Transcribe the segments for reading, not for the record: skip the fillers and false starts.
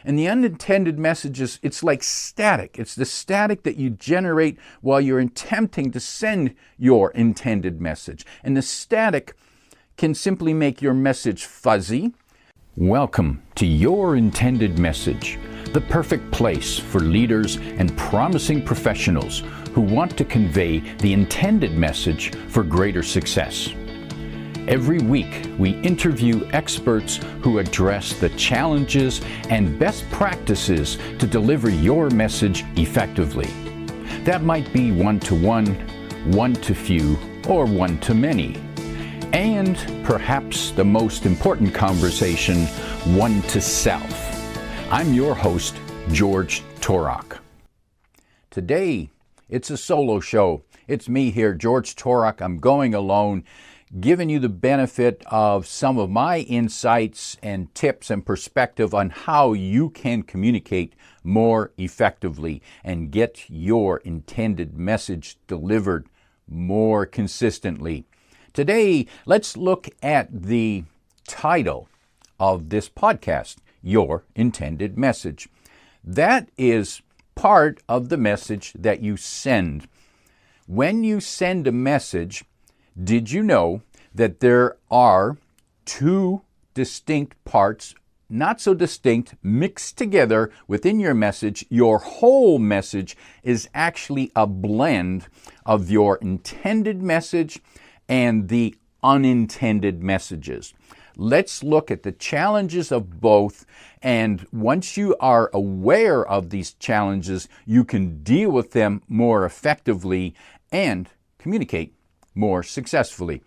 And the unintended messages, it's like static. It's the static that you generate while you're attempting to send your intended message. And the static can simply make your message fuzzy. Welcome to Your Intended Message, the perfect place for leaders and promising professionals who want to convey the intended message for greater success. Every week, we interview experts who address the challenges and best practices to deliver your message effectively. That might be one-to-one, one-to-few, or one-to-many. And perhaps the most important conversation, one-to-self. I'm your host, George Torok. Today, it's a solo show. It's me here, George Torok. I'm going alone, giving you the benefit of some of my insights and tips and perspective on how you can communicate more effectively and get your intended message delivered more consistently. Today, let's look at the title of this podcast, Your Intended Message. That is part of the message that you send. When you send a message, did you know that there are two distinct parts, not so distinct, mixed together within your message? Your whole message is actually a blend of your intended message and the unintended messages. Let's look at the challenges of both, and once you are aware of these challenges, you can deal with them more effectively and communicate more successfully.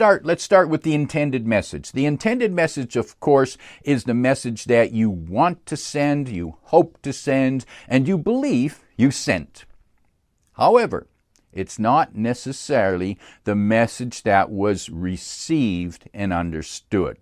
Let's start with the intended message. The intended message, of course, is the message that you want to send, you hope to send, and you believe you sent. However, it's not necessarily the message that was received and understood.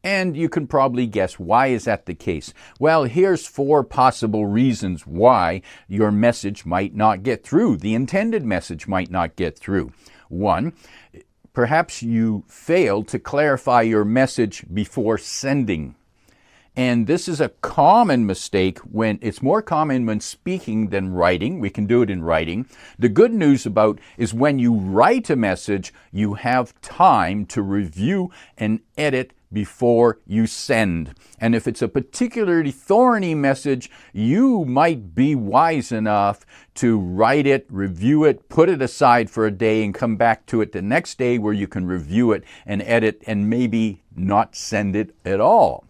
And you can probably guess, why is that the case? Well, here's 4 possible reasons why your message might not get through. The intended message might not get through. 1, perhaps you failed to clarify your message before sending. And this is a common mistake when it's more common when speaking than writing. We can do it in writing. The good news about is when you write a message, you have time to review and edit before you send. And if it's a particularly thorny message, you might be wise enough to write it, review it, put it aside for a day and come back to it the next day where you can review it and edit and maybe not send it at all.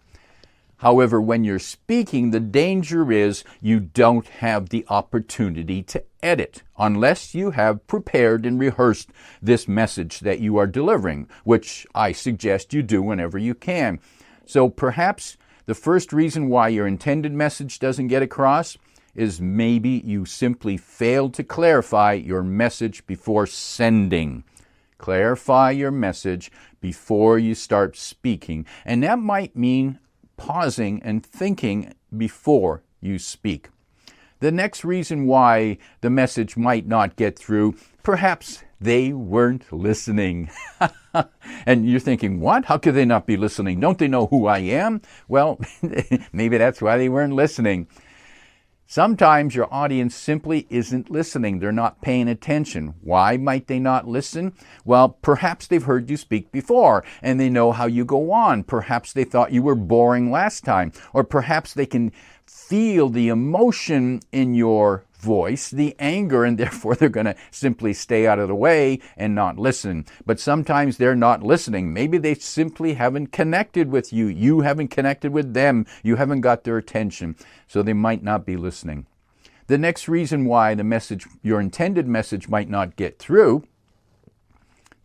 However, when you're speaking, the danger is you don't have the opportunity to edit unless you have prepared and rehearsed this message that you are delivering, which I suggest you do whenever you can. So perhaps the first reason why your intended message doesn't get across is maybe you simply failed to clarify your message before sending. Clarify your message before you start speaking. And that might mean pausing and thinking before you speak. The next reason why the message might not get through, perhaps they weren't listening. And you're thinking, what? How could they not be listening? Don't they know who I am? Well, maybe that's why they weren't listening. Sometimes your audience simply isn't listening. They're not paying attention. Why might they not listen? Well, perhaps they've heard you speak before and they know how you go on. Perhaps they thought you were boring last time. Or perhaps they can feel the emotion in your voice, the anger, and therefore they're going to simply stay out of the way and not listen. But sometimes they're not listening. Maybe they simply haven't connected with you. You haven't connected with them. You haven't got their attention. So they might not be listening. The next reason why the message, your intended message, might not get through,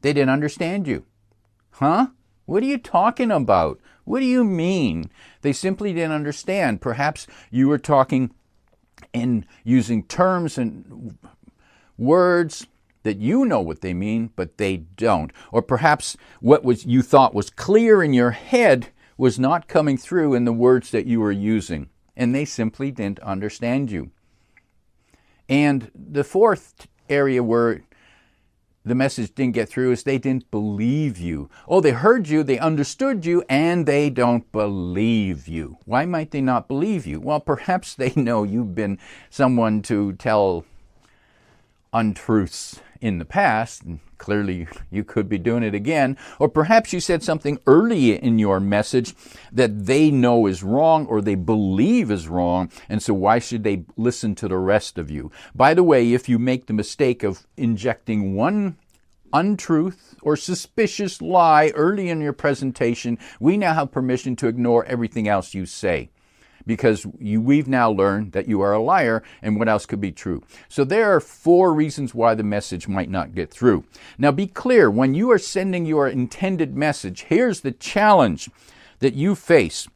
they didn't understand you. Huh? What are you talking about? What do you mean? They simply didn't understand. Perhaps you were talking in using terms and words that you know what they mean, but they don't. Or perhaps what you thought was clear in your head was not coming through in the words that you were using, and they simply didn't understand you. And the fourth area where the message didn't get through is they didn't believe you. Oh, they heard you, they understood you, and they don't believe you. Why might they not believe you? Well, perhaps they know you've been someone to tell untruths in the past, and clearly you could be doing it again. Or perhaps you said something early in your message that they know is wrong or they believe is wrong, and so why should they listen to the rest of you? By the way, if you make the mistake of injecting one untruth or suspicious lie early in your presentation, we now have permission to ignore everything else you say, because we've now learned that you are a liar, and what else could be true? So there are 4 reasons why the message might not get through. Now be clear, when you are sending your intended message, here's the challenge that you face.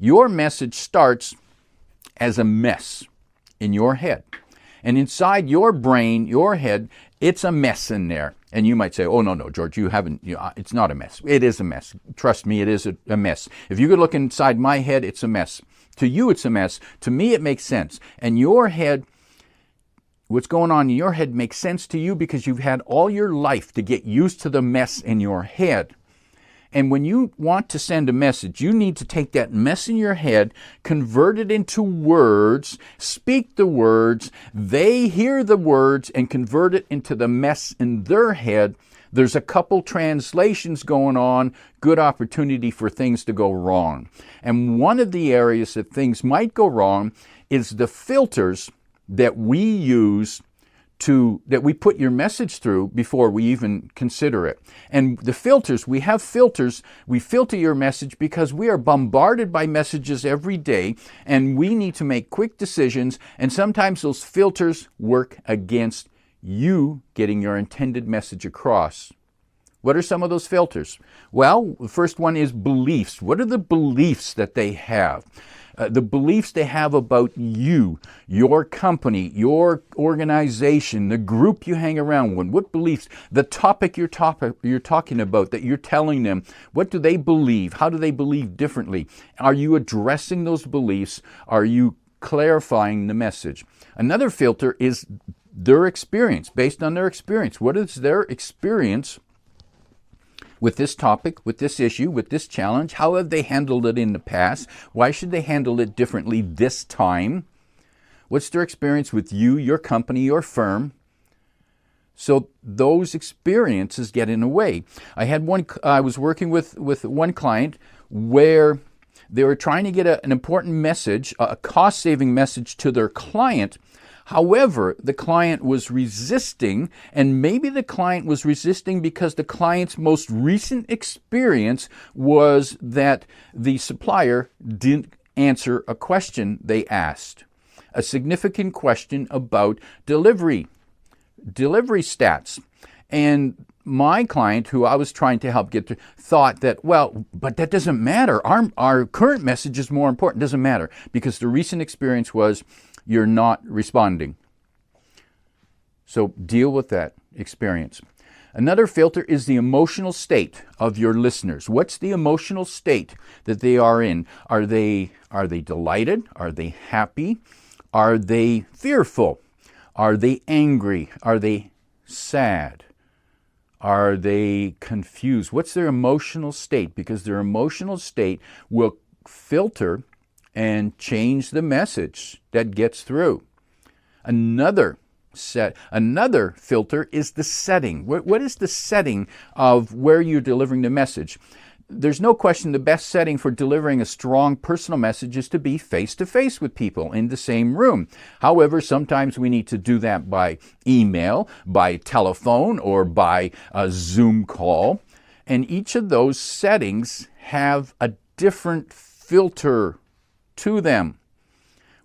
Your message starts as a mess in your head. And inside your brain, your head, it's a mess in there. And you might say, oh, no, George, it's not a mess. It is a mess. Trust me, it is a mess. If you could look inside my head, it's a mess. To you, it's a mess. To me, it makes sense. And your head, what's going on in your head makes sense to you because you've had all your life to get used to the mess in your head. And when you want to send a message, you need to take that mess in your head, convert it into words, speak the words, they hear the words, and convert it into the mess in their head. There's a couple translations going on, good opportunity for things to go wrong. And one of the areas that things might go wrong is the filters that we use that we put your message through before we even consider it. And the filters, we filter your message because we are bombarded by messages every day, and we need to make quick decisions, and sometimes those filters work against you getting your intended message across. What are some of those filters? Well, the first one is beliefs. What are the beliefs that they have? The beliefs they have about you, your company, your organization, the group you hang around with. What beliefs? The topic you're talking about, that you're telling them. What do they believe? How do they believe differently? Are you addressing those beliefs? Are you clarifying the message? Another filter is their experience, based on their experience. What is their experience with this topic, with this issue, with this challenge? How have they handled it in the past? Why should they handle it differently this time? What's their experience with you, your company, your firm? So those experiences get in the way. I was working with one client where they were trying to get an important message, a cost-saving message to their client. However, the client was resisting, and maybe the client was resisting because the client's most recent experience was that the supplier didn't answer a question they asked, a significant question about delivery stats. And my client, who I was trying to help get to, thought that, well, but that doesn't matter. Our current message is more important. It doesn't matter because the recent experience was you're not responding. So deal with that experience. Another filter is the emotional state of your listeners. What's the emotional state that they are in? Are they delighted? Are they happy? Are they fearful? Are they angry? Are they sad? Are they confused? What's their emotional state? Because their emotional state will filter and change the message that gets through. Another filter is the setting. What is the setting of where you're delivering the message? There's no question the best setting for delivering a strong personal message is to be face-to-face with people in the same room. However, sometimes we need to do that by email, by telephone, or by a Zoom call. And each of those settings have a different filter to them.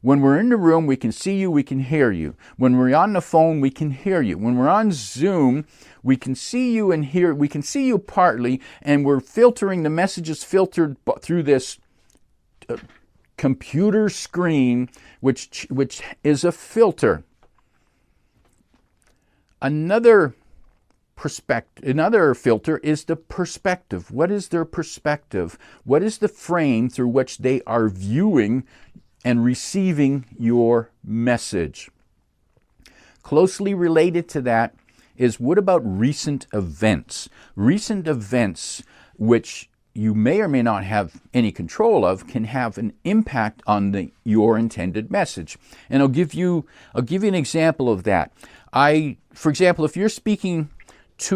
When we're in the room, we can see you, we can hear you. When we're on the phone, we can hear you. When we're on Zoom, we can see you and hear. We can see you partly, and we're filtering, the messages filtered through this computer screen, which is a filter. Another filter is the perspective. What is their perspective? What is the frame through which they are viewing and receiving your message? Closely related to that is what about recent events? Recent events, which you may or may not have any control of, can have an impact on your intended message. And I'll give you an example of that. For example, if you're speaking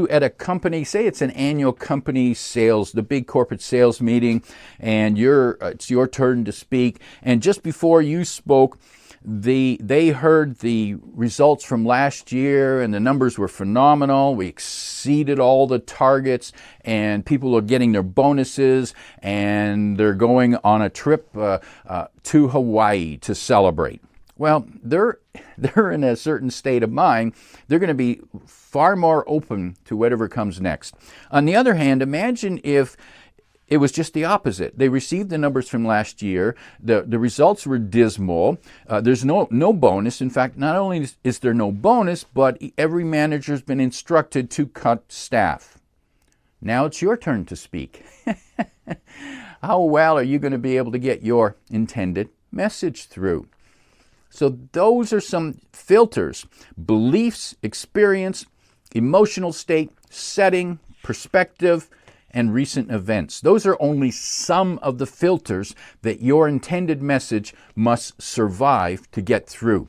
at a company, say it's an annual company sales, the big corporate sales meeting, and it's your turn to speak, and just before you spoke, they heard the results from last year and the numbers were phenomenal. We exceeded all the targets and people are getting their bonuses and they're going on a trip to Hawaii to celebrate. Well, they're in a certain state of mind. They're going to be far more open to whatever comes next. On the other hand, imagine if it was just the opposite. They received the numbers from last year. The results were dismal. There's no bonus. In fact, not only is there no bonus, but every manager's been instructed to cut staff. Now it's your turn to speak. How well are you going to be able to get your intended message through? So those are some filters: beliefs, experience, emotional state, setting, perspective, and recent events. Those are only some of the filters that your intended message must survive to get through.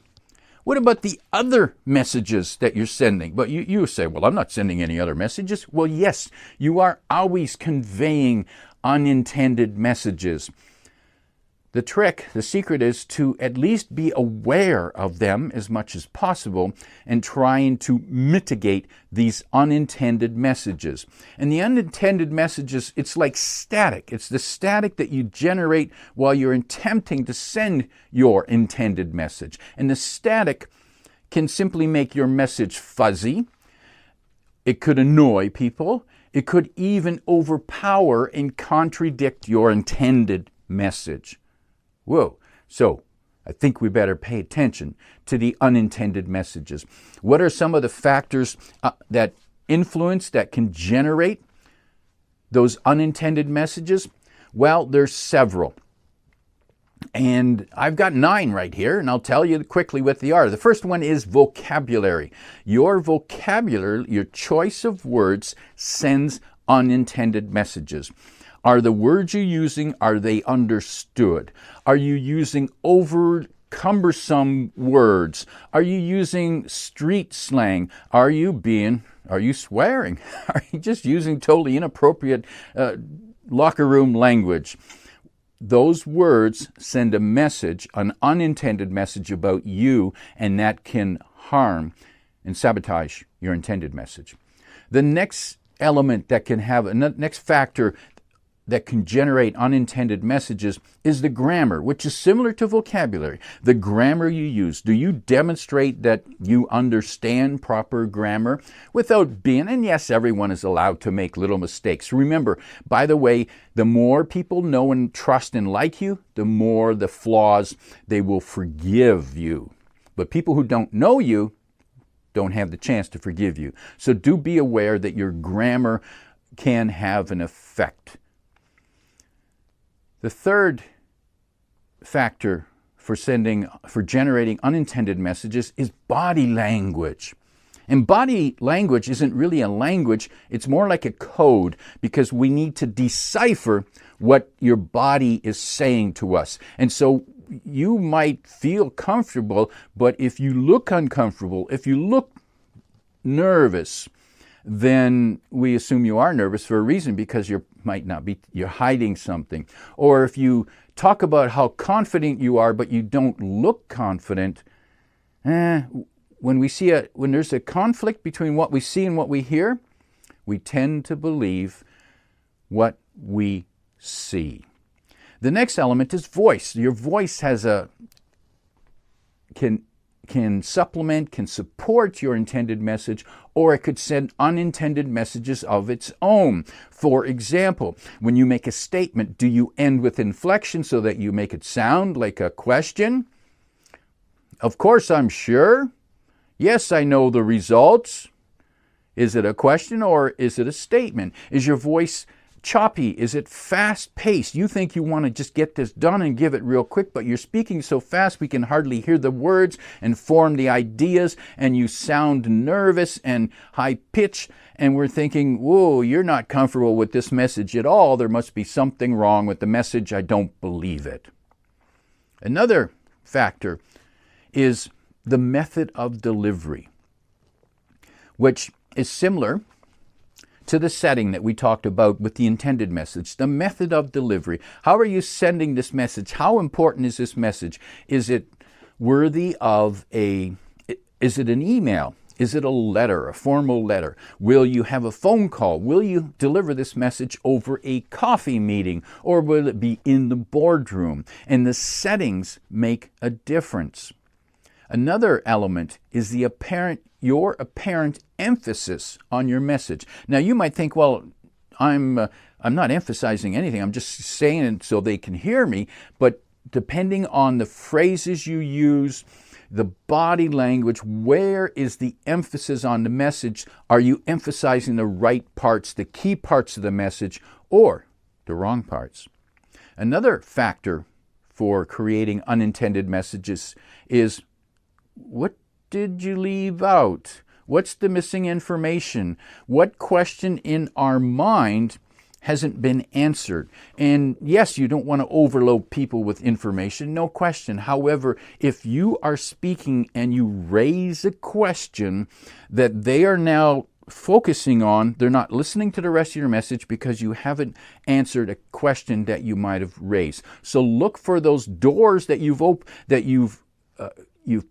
What about the other messages that you're sending? But you say, well, I'm not sending any other messages. Well, yes, you are always conveying unintended messages. The secret is to at least be aware of them as much as possible and trying to mitigate these unintended messages. And the unintended messages, it's like static. It's the static that you generate while you're attempting to send your intended message. And the static can simply make your message fuzzy. It could annoy people. It could even overpower and contradict your intended message. Whoa. So I think we better pay attention to the unintended messages. What are some of the factors that influence, that can generate those unintended messages? Well, there's several. And I've got 9 right here, and I'll tell you quickly what they are. The first one is vocabulary. Your vocabulary, your choice of words, sends unintended messages. Are the words you're using, are they understood? Are you using over cumbersome words? Are you using street slang? Are you swearing? Are you just using totally inappropriate locker room language? Those words send a message, an unintended message about you, and that can harm and sabotage your intended message. The next element that can have, next factor that can generate unintended messages is the grammar, which is similar to vocabulary. The grammar you use. Do you demonstrate that you understand proper grammar without being, and yes, everyone is allowed to make little mistakes. Remember, by the way, the more people know and trust and like you, the more the flaws they will forgive you. But people who don't know you don't have the chance to forgive you. So do be aware that your grammar can have an effect. The third factor for generating unintended messages is body language. And body language isn't really a language, it's more like a code, because we need to decipher what your body is saying to us. And so you might feel comfortable, but if you look uncomfortable, if you look nervous, then we assume you are nervous for a reason, because you're hiding something. Or if you talk about how confident you are, but you don't look confident, when there's a conflict between what we see and what we hear, we tend to believe what we see. The next element is voice. Your voice can supplement, can support your intended message, or it could send unintended messages of its own. For example, when you make a statement, do you end with inflection so that you make it sound like a question? Of course, I'm sure. Yes, I know the results. Is it a question or is it a statement? Is your voice choppy? Is it fast-paced? You think you want to just get this done and give it real quick, but you're speaking so fast we can hardly hear the words and form the ideas, and you sound nervous and high-pitched, and we're thinking, whoa, you're not comfortable with this message at all. There must be something wrong with the message. I don't believe it. Another factor is the method of delivery, which is similar to the setting that we talked about with the intended message. The method of delivery. How are you sending this message? How important is this message? Is it worthy of is it an email? Is it a letter, a formal letter? Will you have a phone call? Will you deliver this message over a coffee meeting? Or will it be in the boardroom? And the settings make a difference. Another element is your apparent emphasis on your message. Now you might think, well, I'm not emphasizing anything. I'm just saying it so they can hear me. But depending on the phrases you use, the body language, where is the emphasis on the message? Are you emphasizing the right parts, the key parts of the message, or the wrong parts? Another factor for creating unintended messages is, what did you leave out? What's the missing information? What question in our mind hasn't been answered? And yes, you don't want to overload people with information, no question. However, if you are speaking and you raise a question that they are now focusing on, they're not listening to the rest of your message because you haven't answered a question that you might have raised. So look for those doors that you've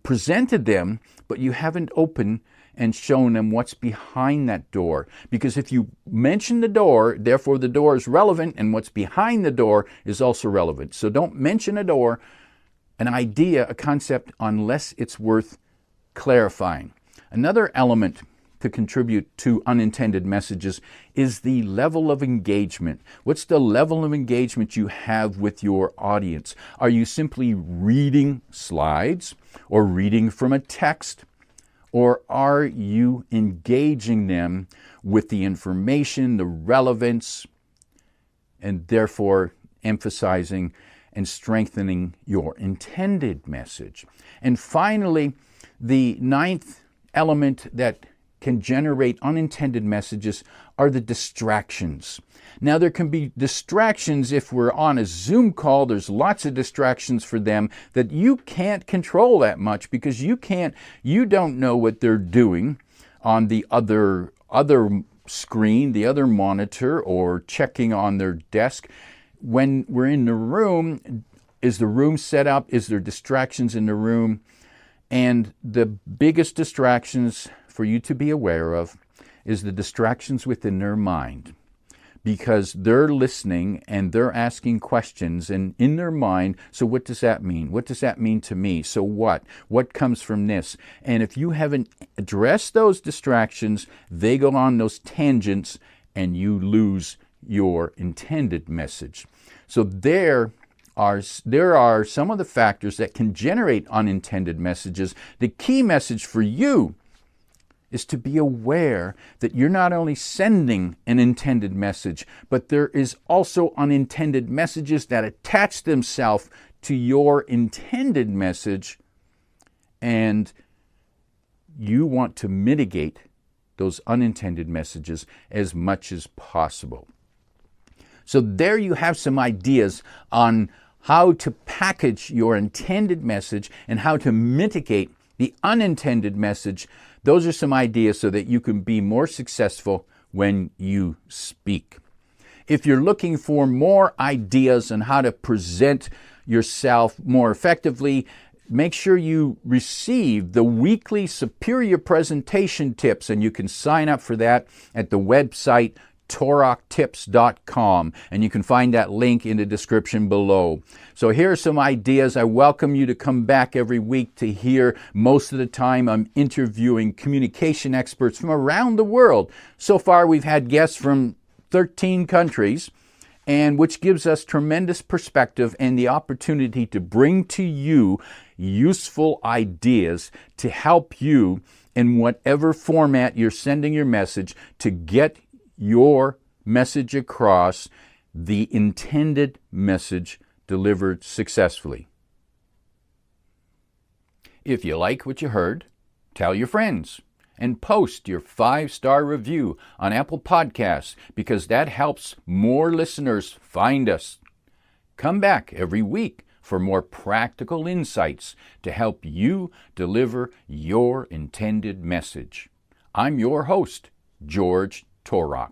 presented them, but you haven't opened and shown them what's behind that door. Because if you mention the door, therefore the door is relevant, and what's behind the door is also relevant. So don't mention a door, an idea, a concept, unless it's worth clarifying. Another element to contribute to unintended messages is the level of engagement. What's the level of engagement you have with your audience? Are you simply reading slides or reading from a text? Or are you engaging them with the information, the relevance, and therefore emphasizing and strengthening your intended message? And finally, the ninth element that can generate unintended messages are the distractions. Now, there can be distractions if we're on a Zoom call. There's lots of distractions for them that you can't control that much because you don't know what they're doing on the other screen, the other monitor, or checking on their desk. When we're in the room, is the room set up? Is there distractions in the room? And the biggest distractions for you to be aware of is the distractions within their mind, because they're listening and they're asking questions, and in their mind, so what does that mean? What does that mean to me? So what? What comes from this? And if you haven't addressed those distractions, they go on those tangents and you lose your intended message. So there are some of the factors that can generate unintended messages. The key message for you is to be aware that you're not only sending an intended message, but there is also unintended messages that attach themselves to your intended message, and you want to mitigate those unintended messages as much as possible. So there you have some ideas on how to package your intended message and how to mitigate the unintended message. Those are some ideas so that you can be more successful when you speak. If you're looking for more ideas on how to present yourself more effectively, make sure you receive the weekly Superior Presentation Tips, and you can sign up for that at the website toroktips.com, and you can find that link in the description below. So here are some ideas. I welcome you to come back every week to hear. Most of the time I'm interviewing communication experts from around the world. So far we've had guests from 13 countries, and which gives us tremendous perspective and the opportunity to bring to you useful ideas to help you in whatever format you're sending your message to get your message across the intended message delivered successfully. If you like what you heard, tell your friends and post your 5-star review on Apple Podcasts, because that helps more listeners find us. Come back every week for more practical insights to help you deliver your intended message. I'm your host, George Torok.